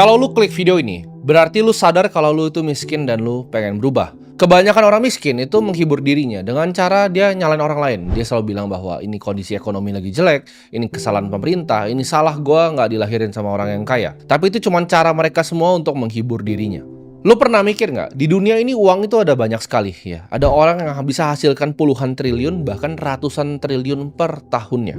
Kalau lu klik video ini, berarti lu sadar kalau lu itu miskin dan lu pengen berubah. Kebanyakan orang miskin itu menghibur dirinya dengan cara dia nyalain orang lain. Dia selalu bilang bahwa ini kondisi ekonomi lagi jelek, ini kesalahan pemerintah, ini salah gua nggak dilahirin sama orang yang kaya. Tapi itu cuma cara mereka semua untuk menghibur dirinya. Lu pernah mikir nggak, di dunia ini uang itu ada banyak sekali ya. Ada orang yang bisa hasilkan puluhan triliun, bahkan ratusan triliun per tahunnya.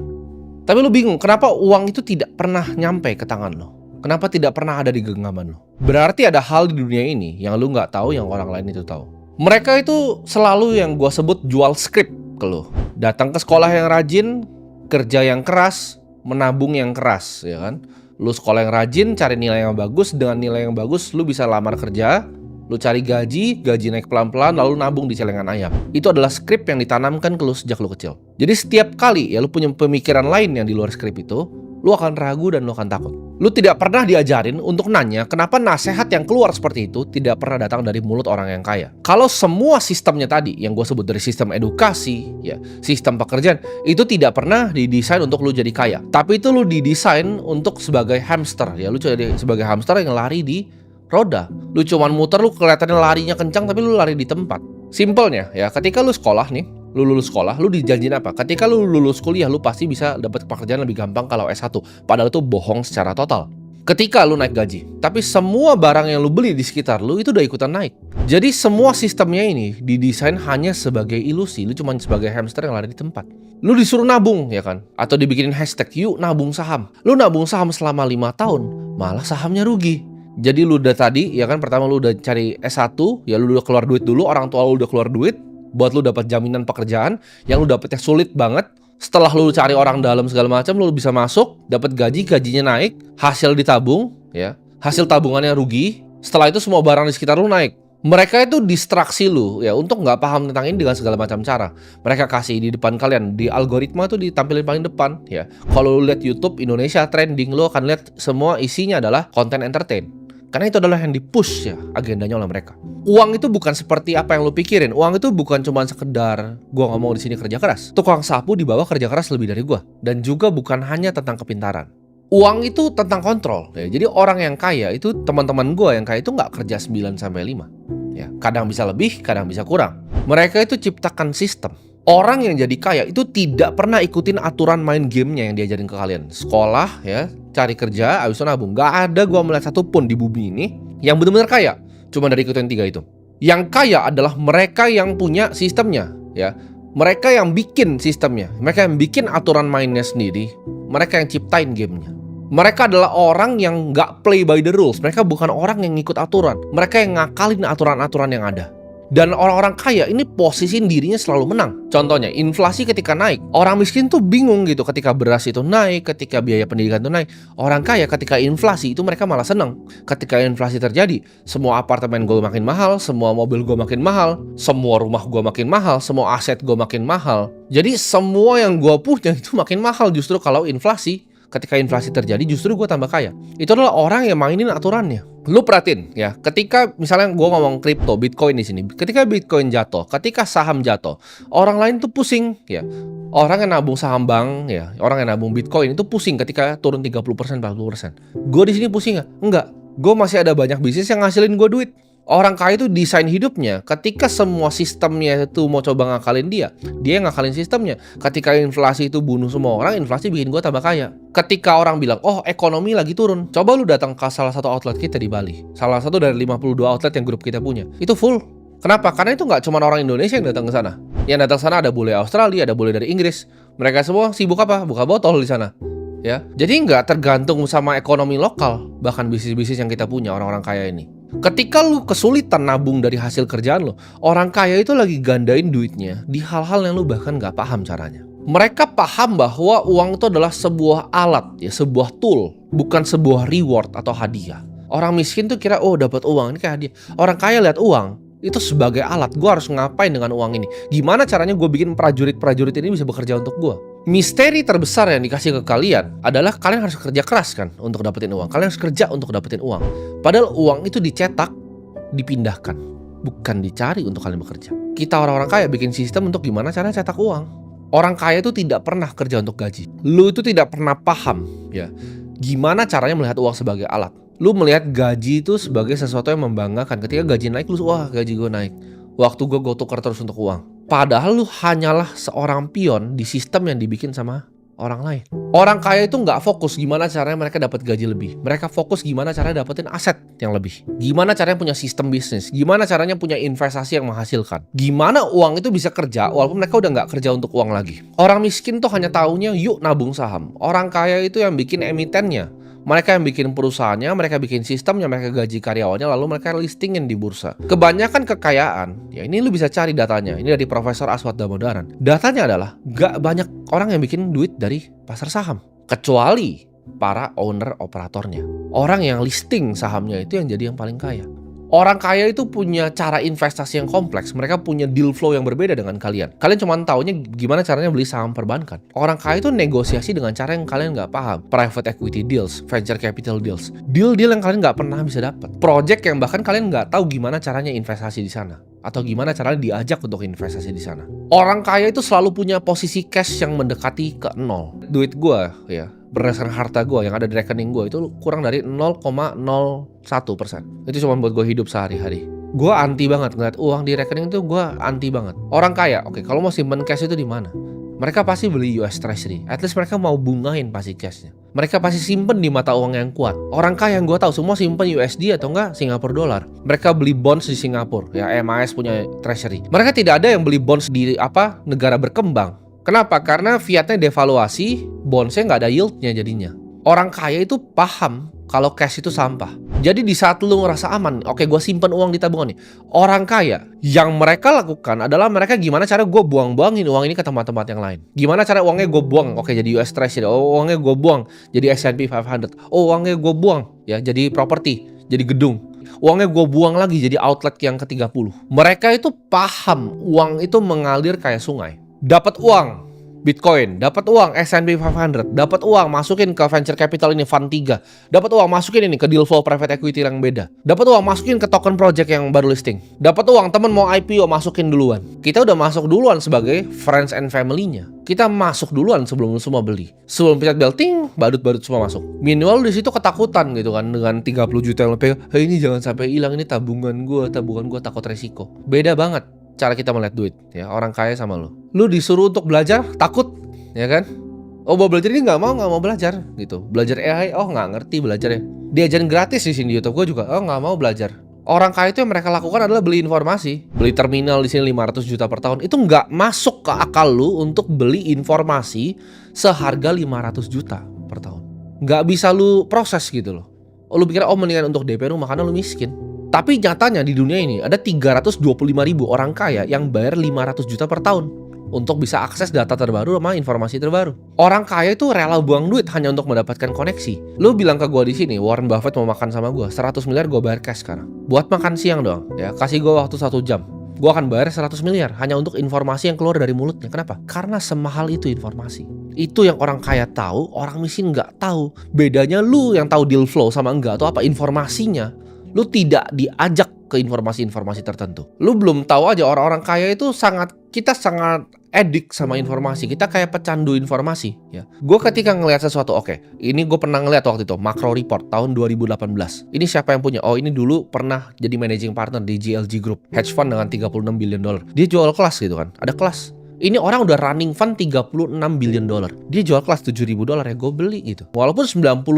Tapi lu bingung, kenapa uang itu tidak pernah nyampe ke tangan lo? Kenapa tidak pernah ada di genggaman lo? Berarti ada hal di dunia ini yang lu nggak tahu, yang orang lain itu tahu. Mereka itu selalu yang gua sebut jual skrip ke lu. Datang ke sekolah yang rajin, kerja yang keras, menabung yang keras, ya kan? Lu sekolah yang rajin, cari nilai yang bagus, dengan nilai yang bagus lu bisa lamar kerja, lu cari gaji naik pelan-pelan, lalu nabung di celengan ayam. Itu adalah skrip yang ditanamkan ke lu sejak lu kecil. Jadi setiap kali ya lu punya pemikiran lain yang di luar skrip itu, lu akan ragu dan lu akan takut. Lu tidak pernah diajarin untuk nanya kenapa nasihat yang keluar seperti itu tidak pernah datang dari mulut orang yang kaya. Kalau semua sistemnya tadi yang gue sebut dari sistem edukasi, ya, sistem pekerjaan, itu tidak pernah didesain untuk lu jadi kaya. Tapi itu lu didesain untuk sebagai hamster, ya, lu jadi sebagai hamster yang lari di roda. Lu cuman muter, lu kelihatannya larinya kencang tapi lu lari di tempat. Simpelnya ya, ketika lu sekolah nih, lu lulus sekolah, lu dijanjin apa? Ketika lu lulus kuliah, lu pasti bisa dapat pekerjaan lebih gampang kalau S1. Padahal itu bohong secara total. Ketika lu naik gaji, tapi semua barang yang lu beli di sekitar lu itu udah ikutan naik. Jadi semua sistemnya ini didesain hanya sebagai ilusi. Lu cuma sebagai hamster yang lari di tempat. Lu disuruh nabung, ya kan? Atau dibikinin hashtag, yuk nabung saham. Lu nabung saham selama 5 tahun, malah sahamnya rugi. Jadi lu udah tadi, ya kan, pertama lu udah cari S1, ya lu udah keluar duit dulu, orang tua lu udah keluar duit buat lu dapat jaminan pekerjaan yang lu dapetnya sulit banget. Setelah lu cari orang dalam segala macam, lu bisa masuk, dapat gajinya naik, hasil ditabung, ya, hasil tabungannya rugi. Setelah itu semua barang di sekitar lu naik. Mereka itu distraksi lu ya untuk nggak paham tentang ini dengan segala macam cara. Mereka kasih di depan kalian, di algoritma tuh ditampilin paling depan ya. Kalau lu lihat YouTube Indonesia trending, lu akan lihat semua isinya adalah konten entertain. Karena itu adalah yang di-push ya agendanya oleh mereka. Uang itu bukan seperti apa yang lu pikirin. Uang itu bukan cuma sekedar gua ngomong di sini kerja keras. Tukang sapu di bawah kerja keras lebih dari gua. Dan juga bukan hanya tentang kepintaran. Uang itu tentang kontrol ya. Jadi orang yang kaya itu, teman-teman gua yang kaya itu nggak kerja 9 sampai 5. Ya, kadang bisa lebih, kadang bisa kurang. Mereka itu ciptakan sistem. Orang yang jadi kaya itu tidak pernah ikutin aturan main gamenya yang diajarin ke kalian. Sekolah ya, cari kerja, abis itu nabung. Gak ada gua melihat satupun di bumi ini yang benar-benar kaya. Cuma dari ikutin 3 itu. Yang kaya adalah mereka yang punya sistemnya ya. Mereka yang bikin sistemnya. Mereka yang bikin aturan mainnya sendiri. Mereka yang ciptain gamenya. Mereka adalah orang yang gak play by the rules. Mereka bukan orang yang ngikut aturan. Mereka yang ngakalin aturan-aturan yang ada. Dan orang-orang kaya ini posisiin dirinya selalu menang. Contohnya, inflasi ketika naik, orang miskin tuh bingung gitu ketika beras itu naik, ketika biaya pendidikan itu naik. Orang kaya ketika inflasi itu mereka malah senang. Ketika inflasi terjadi, semua apartemen gue makin mahal, semua mobil gue makin mahal, semua rumah gue makin mahal, semua aset gue makin mahal. Jadi semua yang gue punya itu makin mahal justru kalau inflasi. Ketika inflasi terjadi justru gue tambah kaya. Itu adalah orang yang mainin aturannya. Lu perhatiin ya, ketika misalnya gue ngomong kripto, Bitcoin di sini, ketika Bitcoin jatuh, ketika saham jatuh, orang lain tuh pusing ya. Orang yang nabung saham bank ya, orang yang nabung Bitcoin itu pusing ketika turun 30%, 40%. Gue di sini pusing nggak? Enggak. Gue masih ada banyak bisnis yang ngasilin gue duit. Orang kaya itu desain hidupnya. Ketika semua sistemnya itu mau coba ngakalin dia yang ngakalin sistemnya. Ketika inflasi itu bunuh semua orang, inflasi bikin gue tambah kaya. Ketika orang bilang, oh ekonomi lagi turun, coba lu datang ke salah satu outlet kita di Bali. Salah satu dari 52 outlet yang grup kita punya. Itu full. Kenapa? Karena itu nggak cuma orang Indonesia yang datang ke sana. Yang datang ke sana ada bule Australia, ada bule dari Inggris. Mereka semua sibuk apa? Buka botol di sana. Ya, jadi nggak tergantung sama ekonomi lokal, bahkan bisnis-bisnis yang kita punya orang-orang kaya ini. Ketika lu kesulitan nabung dari hasil kerjaan lo, orang kaya itu lagi gandain duitnya di hal-hal yang lu bahkan nggak paham caranya. Mereka paham bahwa uang itu adalah sebuah alat, ya, sebuah tool, bukan sebuah reward atau hadiah. Orang miskin tuh kira, oh dapat uang ini kayak hadiah. Orang kaya lihat uang itu sebagai alat. Gue harus ngapain dengan uang ini? Gimana caranya gue bikin prajurit-prajurit ini bisa bekerja untuk gue? Misteri terbesar yang dikasih ke kalian adalah kalian harus kerja keras kan untuk dapetin uang. Kalian harus kerja untuk dapetin uang. Padahal uang itu dicetak, dipindahkan, bukan dicari untuk kalian bekerja. Kita orang-orang kaya bikin sistem untuk gimana caranya cetak uang. Orang kaya itu tidak pernah kerja untuk gaji. Lu itu tidak pernah paham ya gimana caranya melihat uang sebagai alat. Lu melihat gaji itu sebagai sesuatu yang membanggakan. Ketika gaji naik, lu wah gaji gue naik. Waktu gue tukar terus untuk uang. Padahal lu hanyalah seorang pion di sistem yang dibikin sama orang lain. Orang kaya itu nggak fokus gimana caranya mereka dapat gaji lebih. Mereka fokus gimana caranya dapetin aset yang lebih. Gimana caranya punya sistem bisnis. Gimana caranya punya investasi yang menghasilkan. Gimana uang itu bisa kerja walaupun mereka udah nggak kerja untuk uang lagi. Orang miskin tuh hanya taunya yuk nabung saham. Orang kaya itu yang bikin emitennya. Mereka yang bikin perusahaannya, mereka bikin sistemnya, mereka gaji karyawannya, lalu mereka listingin di bursa. Kebanyakan kekayaan, ya ini lu bisa cari datanya. Ini dari Profesor Aswad Damodaran. Datanya adalah gak banyak orang yang bikin duit dari pasar saham. Kecuali para owner operatornya. Orang yang listing sahamnya itu yang jadi yang paling kaya. Orang kaya itu punya cara investasi yang kompleks. Mereka punya deal flow yang berbeda dengan kalian. Kalian cuma taunya gimana caranya beli saham perbankan. Orang kaya itu negosiasi dengan cara yang kalian nggak paham. Private equity deals, venture capital deals. Deal-deal yang kalian nggak pernah bisa dapat. Project yang bahkan kalian nggak tahu gimana caranya investasi di sana. Atau gimana caranya diajak untuk investasi di sana. Orang kaya itu selalu punya posisi cash yang mendekati ke nol. Duit gue ya, berdasarkan harta gue yang ada di rekening gue itu kurang dari 0,01%. Itu cuma buat gue hidup sehari-hari. Gue anti banget ngeliat uang di rekening itu, gue anti banget. Orang kaya, oke, kalau mau simpen cash itu di mana? Mereka pasti beli US Treasury. At least mereka mau bungain pasti cashnya. Mereka pasti simpen di mata uang yang kuat. Orang kaya yang gue tahu semua simpen USD atau enggak Singapura dollar. Mereka beli bonds di Singapura. Ya MAS punya Treasury. Mereka tidak ada yang beli bonds di negara berkembang. Kenapa? Karena fiatnya devaluasi, bondsnya nggak ada yieldnya jadinya. Orang kaya itu paham kalau cash itu sampah. Jadi di saat lu ngerasa aman, oke gue simpen uang di tabungan nih. Orang kaya, yang mereka lakukan adalah mereka gimana cara gue buang-buangin uang ini ke tempat-tempat yang lain. Gimana cara uangnya gue buang, oke jadi US Treasury, oh uangnya gue buang jadi S&P 500, oh uangnya gue buang ya jadi properti, jadi gedung. Uangnya gue buang lagi jadi outlet yang ke-30. Mereka itu paham uang itu mengalir kayak sungai. Dapat uang Bitcoin, dapat uang S&P 500, dapat uang masukin ke venture capital ini fund 3, dapat uang masukin ini ke deal flow private equity yang beda, dapat uang masukin ke token project yang baru listing, dapat uang temen mau IPO masukin duluan. Kita udah masuk duluan sebagai friends and family-nya. Kita masuk duluan sebelum semua beli. Sebelum pencet bel ting, badut-badut semua masuk. Minimal di situ ketakutan gitu kan dengan 30 juta yang lebih. Hey, ini jangan sampai hilang, ini tabungan gue takut resiko. Beda banget cara kita melihat duit ya, orang kaya sama lu disuruh untuk belajar takut ya kan, oh mau belajar ini nggak mau belajar gitu, belajar AI oh nggak ngerti belajarnya, diajarin gratis di sini di YouTube gue juga oh nggak mau belajar. Orang kaya itu yang mereka lakukan adalah beli informasi, beli terminal di sini 500 juta per tahun, itu nggak masuk ke akal lu untuk beli informasi seharga 500 juta per tahun, nggak bisa lu proses gitu loh. Oh lu pikir oh mendingan untuk DP rumah karena lu miskin. Tapi nyatanya di dunia ini ada 325.000 orang kaya yang bayar 500 juta per tahun untuk bisa akses data terbaru sama informasi terbaru. Orang kaya itu rela buang duit hanya untuk mendapatkan koneksi. Lu bilang ke gue di sini, Warren Buffett mau makan sama gue, 100 miliar gue bayar cash sekarang. Buat makan siang doang, ya kasih gue waktu 1 jam. Gue akan bayar 100 miliar hanya untuk informasi yang keluar dari mulutnya. Kenapa? Karena semahal itu informasi. Itu yang orang kaya tahu, orang miskin nggak tahu. Bedanya lu yang tahu deal flow sama enggak atau apa informasinya. Lu tidak diajak ke informasi-informasi tertentu. Lu belum tahu aja orang-orang kaya itu kita sangat edik sama informasi. Kita kayak pecandu informasi ya. Gue ketika ngelihat sesuatu, oke, ini gue pernah ngelihat waktu itu Macro Report tahun 2018. Ini siapa yang punya? Oh, ini dulu pernah jadi managing partner di GLG Group, hedge fund dengan 36 billion dollar. Dia jual kelas gitu kan. Ada kelas. Ini orang udah running fund 36 billion dollar. Dia jual kelas 7.000 dolar ya, gue beli gitu. Walaupun 99%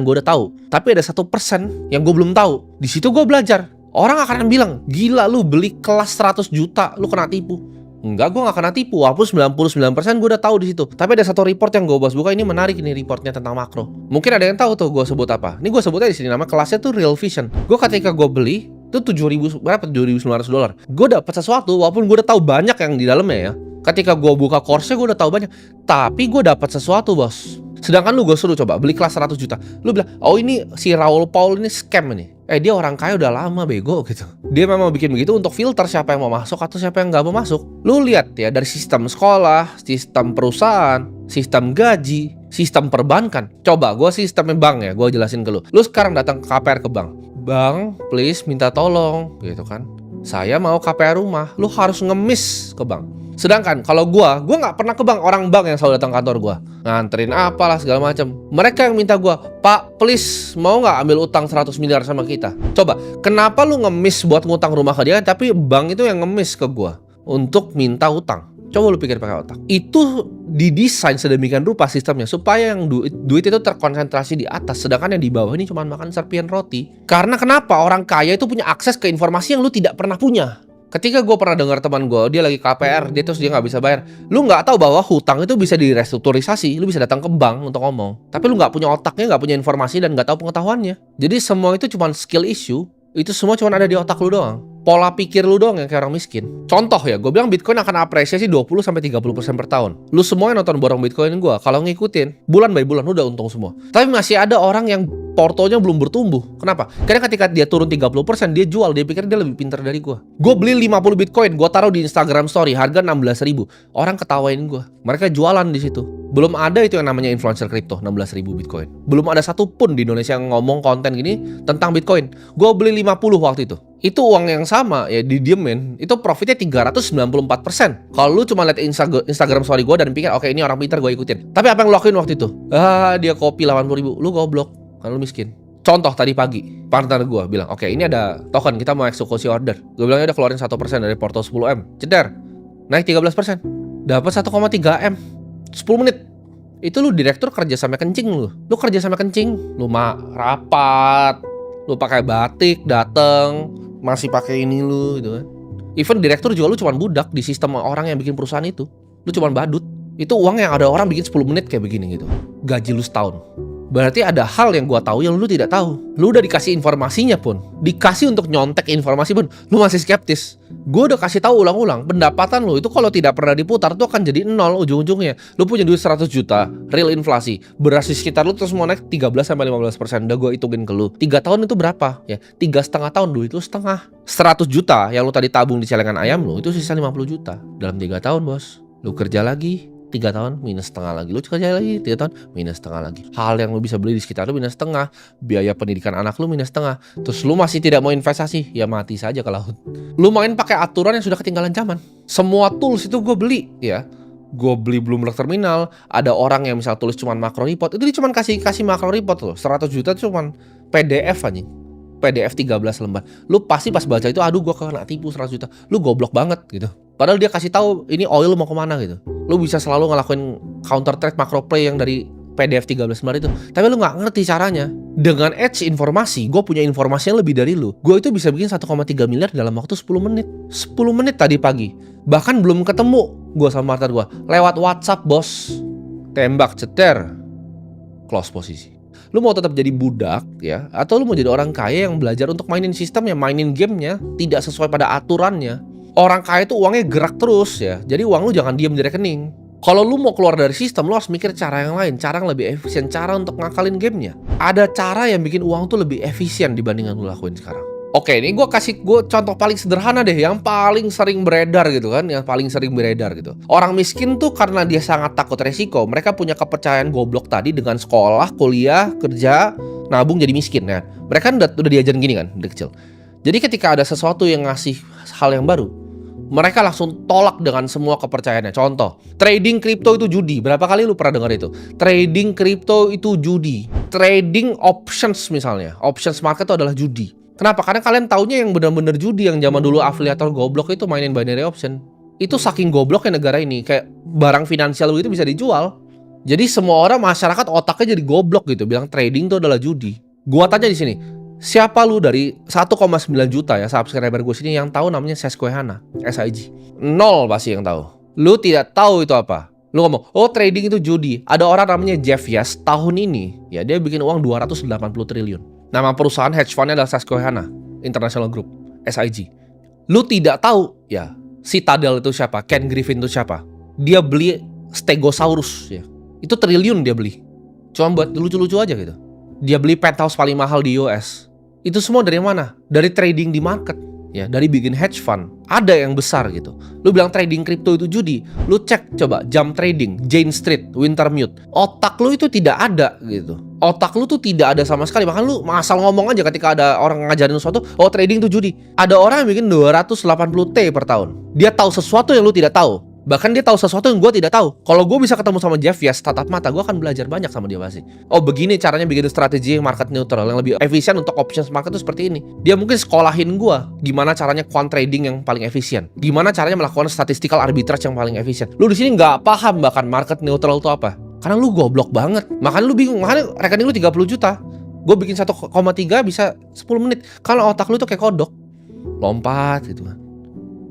gue udah tahu, tapi ada 1% yang gue belum tahu. Di situ gue belajar. Orang akan bilang, gila lu beli kelas 100 juta, lu kena tipu. Enggak, gue gak kena tipu. Walaupun 99% gue udah tahu di situ. Tapi ada satu report yang gue bahas buka, ini menarik ini reportnya tentang makro. Mungkin ada yang tahu tuh gue sebut apa. Ini gue sebutnya di sini nama kelasnya tuh Real Vision. Gue ketika gue beli itu 7.900 dolar. Gue dapat sesuatu walaupun gue udah tahu banyak yang di dalamnya ya. Ketika gue buka course-nya gue udah tahu banyak, tapi gue dapat sesuatu bos. Sedangkan lu gue suruh coba beli kelas 100 juta. Lu bilang, oh ini si Raul Paul ini scam ini. Dia orang kaya udah lama bego gitu. Dia memang bikin begitu untuk filter siapa yang mau masuk atau siapa yang gak mau masuk. Lu lihat ya dari sistem sekolah, sistem perusahaan, sistem gaji, sistem perbankan. Coba gue sistemnya bank ya, gue jelasin ke lu. Lu sekarang datang ke KPR ke bank. Bang, please minta tolong gitu kan. Saya mau KPR rumah. Lu harus ngemis ke bank. Sedangkan kalau gua nggak pernah ke bank, orang bank yang selalu datang kantor gua, nganterin apalah segala macam. Mereka yang minta gua, "Pak, please mau nggak ambil utang 100 miliar sama kita?" Coba, kenapa lu ngemis buat ngutang rumah ke dia, tapi bank itu yang ngemis ke gua untuk minta utang? Coba lu pikir pakai otak. Itu didesain sedemikian rupa sistemnya supaya yang duit itu terkonsentrasi di atas, sedangkan yang di bawah ini cuma makan serpian roti. Karena kenapa? Orang kaya itu punya akses ke informasi yang lu tidak pernah punya. Ketika gue pernah dengar teman gue, dia lagi KPR, dia nggak bisa bayar. Lu nggak tahu bahwa hutang itu bisa direstrukturisasi, lu bisa datang ke bank untuk ngomong. Tapi lu nggak punya otaknya, nggak punya informasi, dan nggak tahu pengetahuannya. Jadi semua itu cuma skill issue. Itu semua cuma ada di otak lu doang. Pola pikir lu doang yang kayak orang miskin. Contoh ya, gue bilang Bitcoin akan apresiasi 20-30% per tahun. Lu semua yang nonton borong Bitcoin gue, kalau ngikutin, bulan by bulan udah untung semua. Tapi masih ada orang yang portonya belum bertumbuh. Kenapa? Karena ketika dia turun 30%, dia jual, dia pikir dia lebih pintar dari gue. Gue beli 50 Bitcoin, gue taruh di Instagram story, harga 16.000. Orang ketawain gue. Mereka jualan di situ. Belum ada itu yang namanya influencer kripto, 16.000 Bitcoin. Belum ada satupun di Indonesia yang ngomong konten gini tentang Bitcoin. Gue beli 50 waktu itu. Itu uang yang sama ya didiemin. Itu profitnya 394%. Kalau lu cuma lihat Instagram story gue dan pikir, oke ini orang pintar, gue ikutin. Tapi apa yang lu lakuin waktu itu? Dia copy 80.000. Lu goblok. Kan lu miskin. Contoh tadi pagi, partner gue bilang, oke ini ada token, kita mau eksekusi order. Gue bilangnya udah keluarin 1% dari porto 10M. Ceder, naik 13%. Dapat 1,3M. 10 menit. Itu lu direktur kerja sampai kencing lu. Lu kerja sampai kencing. Lu rapat. Lu pakai batik, dateng, masih pakai ini lu gitu kan. Even direktur juga lu cuma budak di sistem orang yang bikin perusahaan itu. Lu cuma badut. Itu uang yang ada orang bikin 10 menit kayak begini gitu. Gaji lu setahun. Berarti ada hal yang gua tahu yang lu tidak tahu. Lu udah dikasih informasinya pun, dikasih untuk nyontek informasi pun, lu masih skeptis. Gua udah kasih tahu ulang-ulang, pendapatan lu itu kalau tidak pernah diputar tuh akan jadi nol ujung-ujungnya. Lu punya duit 100 juta, real inflasi, beras di sekitar lu terus mau naik 13-15%. Udah gua hitungin ke lu. 3 tahun itu berapa? Ya, 3,5 tahun duit lu setengah. 100 juta yang lu tadi tabung di celengan ayam lu, itu sisa 50 juta. Dalam 3 tahun, Bos. Lu kerja lagi 3 tahun minus setengah lagi, lu kerja lagi 3 tahun minus setengah lagi. Hal yang lu bisa beli di sekitar lu minus setengah, biaya pendidikan anak lu minus setengah. Terus lu masih tidak mau investasi, ya mati saja ke laut. Lu main pakai aturan yang sudah ketinggalan zaman. Semua tools itu gue beli ya. Gue beli Bloomberg Terminal. Ada orang yang misal tulis cuman macro report, itu dia cuman kasih macro report loh. 100 juta itu cuman PDF anjing. PDF 13 lembar. Lu pasti pas baca itu, aduh gue kena tipu 100 juta. Lu goblok banget gitu. Padahal dia kasih tahu ini oil mau kemana gitu. Lu bisa selalu ngelakuin counter trade macro play yang dari PDF 13 lembar itu. Tapi lu gak ngerti caranya. Dengan edge informasi, gue punya informasi yang lebih dari lu. Gue itu bisa bikin 1,3 miliar dalam waktu 10 menit. 10 menit tadi pagi. Bahkan belum ketemu gue sama partner gue. Lewat WhatsApp, bos. Tembak, ceter. Close posisi. Lu mau tetap jadi budak ya, atau lu mau jadi orang kaya yang belajar untuk mainin sistemnya, mainin gamenya, tidak sesuai pada aturannya. Orang kaya itu uangnya gerak terus ya. Jadi uang lu jangan diam di rekening. Kalau lu mau keluar dari sistem, lu harus mikir cara yang lain, cara yang lebih efisien, cara untuk ngakalin gamenya. Ada cara yang bikin uang tuh lebih efisien dibandingkan lu lakuin sekarang. Oke, ini gue contoh paling sederhana deh, yang paling sering beredar gitu kan, yang paling sering beredar gitu. Orang miskin tuh karena dia sangat takut resiko, mereka punya kepercayaan goblok tadi dengan sekolah, kuliah, kerja, nabung jadi miskin ya. Mereka udah diajarin gini kan dari kecil. Jadi ketika ada sesuatu yang ngasih hal yang baru, mereka langsung tolak dengan semua kepercayaannya. Contoh, trading kripto itu judi. Berapa kali lu pernah dengar itu? Trading kripto itu judi. Trading options misalnya, options market itu adalah judi. Kenapa? Karena kalian taunya yang benar-benar judi, yang zaman dulu afiliator goblok itu mainin binary option. Itu saking gobloknya negara ini, kayak barang finansial itu bisa dijual. Jadi semua orang, masyarakat otaknya jadi goblok gitu, bilang trading itu adalah judi. Gua tanya di sini, siapa lu dari 1,9 juta ya subscriber gue sini yang tahu namanya Susquehanna, SIG? Nol pasti yang tahu. Lu tidak tahu itu apa. Lu ngomong, oh trading itu judi. Ada orang namanya Jeff Yash tahun ini, ya dia bikin uang 280 triliun. Nama perusahaan hedge fund-nya adalah Susquehanna International Group, SIG. Lu tidak tahu ya Citadel itu siapa, Ken Griffin itu siapa. Dia beli Stegosaurus ya. Itu triliun dia beli. Cuma buat lucu-lucu aja gitu. Dia beli penthouse paling mahal di US. Itu semua dari mana? Dari trading di market. Ya, dari bikin hedge fund. Ada yang besar gitu. Lu bilang trading kripto itu judi. Lu cek coba Jump Trading, Jane Street, Wintermute. Otak lu itu tidak ada gitu. Otak lu tuh tidak ada sama sekali. Bahkan lu asal ngomong aja ketika ada orang ngajarin sesuatu, oh trading itu judi. Ada orang yang bikin 280T per tahun. Dia tahu sesuatu yang lu tidak tahu. Bahkan dia tahu sesuatu yang gue tidak tahu. Kalau gue bisa ketemu sama Jeff Yash tatap mata, gue akan belajar banyak sama dia pasti. Oh begini caranya bikin strategi market neutral yang lebih efisien untuk options market itu seperti ini. Dia mungkin sekolahin gue gimana caranya quant trading yang paling efisien, gimana caranya melakukan statistical arbitrage yang paling efisien. Lu di sini nggak paham bahkan market neutral itu apa, karena lu goblok banget. Makanya lu bingung, makanya rekening lu 30 juta. Gue bikin 1,3 bisa 10 menit. Kalau otak lu tuh kayak kodok, lompat gitu kan.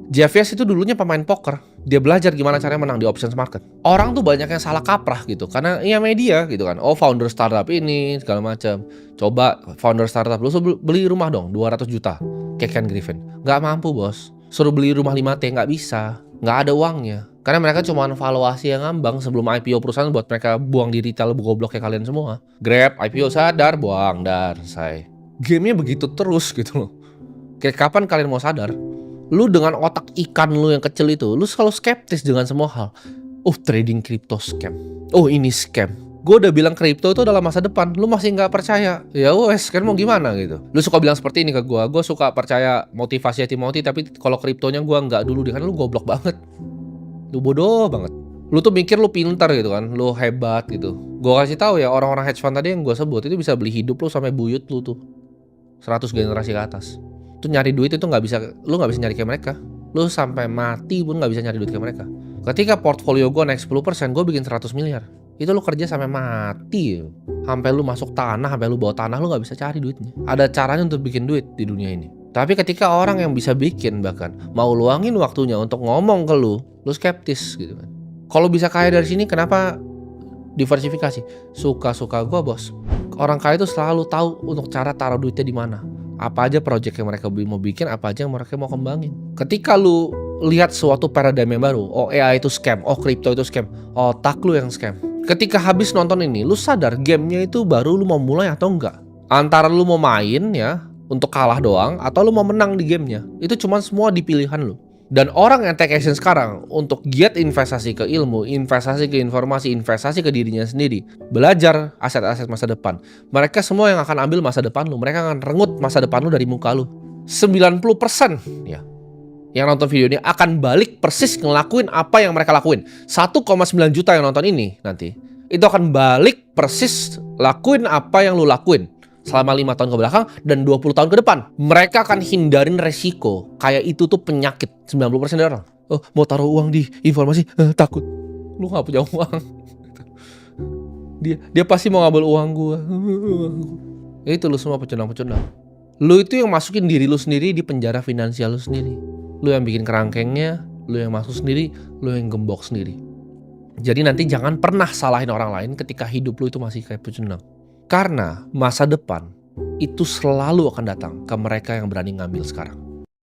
Jeff Yash itu dulunya pemain poker. Dia belajar gimana caranya menang di options market. Orang tuh banyak yang salah kaprah gitu, karena ya media gitu kan. Oh founder startup ini segala macam. Coba founder startup lu suruh beli rumah dong 200 juta kayak Ken Griffin. Nggak mampu bos. Suruh beli rumah 5T nggak bisa. Nggak ada uangnya. Karena mereka cuma valuasi yang ngambang sebelum IPO perusahaan buat mereka buang di retail goblok kayak kalian semua. Grab, IPO sadar, buang, dar, selesai. Gamenya begitu terus gitu loh. Kayak kapan kalian mau sadar? Lu dengan otak ikan lu yang kecil itu, lu selalu skeptis dengan semua hal. Oh trading crypto scam. Oh ini scam. Gue udah bilang kripto itu adalah masa depan. Lu masih nggak percaya? Ya wes, kan mau gimana gitu. Lu suka bilang seperti ini ke gue. Gue suka percaya motivasi Timothy, tapi kalau kriptonya gue nggak dulu. Karena lu goblok banget. Lu bodoh banget. Lu tuh mikir lu pintar gitu kan. Lu hebat gitu. Gue kasih tahu ya, orang-orang hedge fund tadi yang gue sebut itu bisa beli hidup lu sampai buyut lu tuh 100 generasi ke atas. Tuh nyari duit itu nggak bisa, lu nggak bisa nyari kayak mereka. Lu sampai mati pun nggak bisa nyari duit kayak mereka. Ketika portfolio gue naik 10%, gue bikin 100 miliar. Itu lu kerja sampai mati. Sampai lu masuk tanah, sampai lu bawa tanah, lu nggak bisa cari duitnya. Ada caranya untuk bikin duit di dunia ini. Tapi ketika orang yang bisa bikin bahkan mau luangin waktunya untuk ngomong ke lu skeptis gitu kan. Kalau bisa kaya dari sini, kenapa diversifikasi? Suka-suka gue bos. Orang kaya itu selalu tahu untuk cara taruh duitnya di mana. Apa aja project yang mereka mau bikin, apa aja yang mereka mau kembangin. Ketika lu lihat suatu paradigm yang baru, oh AI itu scam, oh crypto itu scam, otak lu yang scam. Ketika habis nonton ini, lu sadar gamenya itu baru lu mau mulai atau enggak. Antara lu mau main ya, untuk kalah doang, atau lu mau menang di gamenya. Itu cuma semua di pilihan lu. Dan orang yang take action sekarang untuk giat investasi ke ilmu, investasi ke informasi, investasi ke dirinya sendiri, belajar aset-aset masa depan. Mereka semua yang akan ambil masa depan lu, mereka akan rengut masa depan lu dari muka lu. 90% ya yang nonton video ini akan balik persis ngelakuin apa yang mereka lakuin. 1,9 juta yang nonton ini nanti, itu akan balik persis lakuin apa yang lu lakuin selama 5 tahun ke belakang dan 20 tahun ke depan. Mereka akan hindarin resiko. Kayak itu tuh penyakit 90% dari orang. Oh, mau taruh uang di informasi, takut. Lu gak punya uang. Dia pasti mau ngambil uang gua. Itu lu semua pecundang-pecundang. Lu itu yang masukin diri lu sendiri di penjara finansial lu sendiri. Lu yang bikin kerangkengnya, lu yang masuk sendiri, lu yang gembok sendiri. Jadi nanti jangan pernah salahin orang lain ketika hidup lu itu masih kayak pecundang. Karena masa depan itu selalu akan datang ke mereka yang berani ngambil sekarang.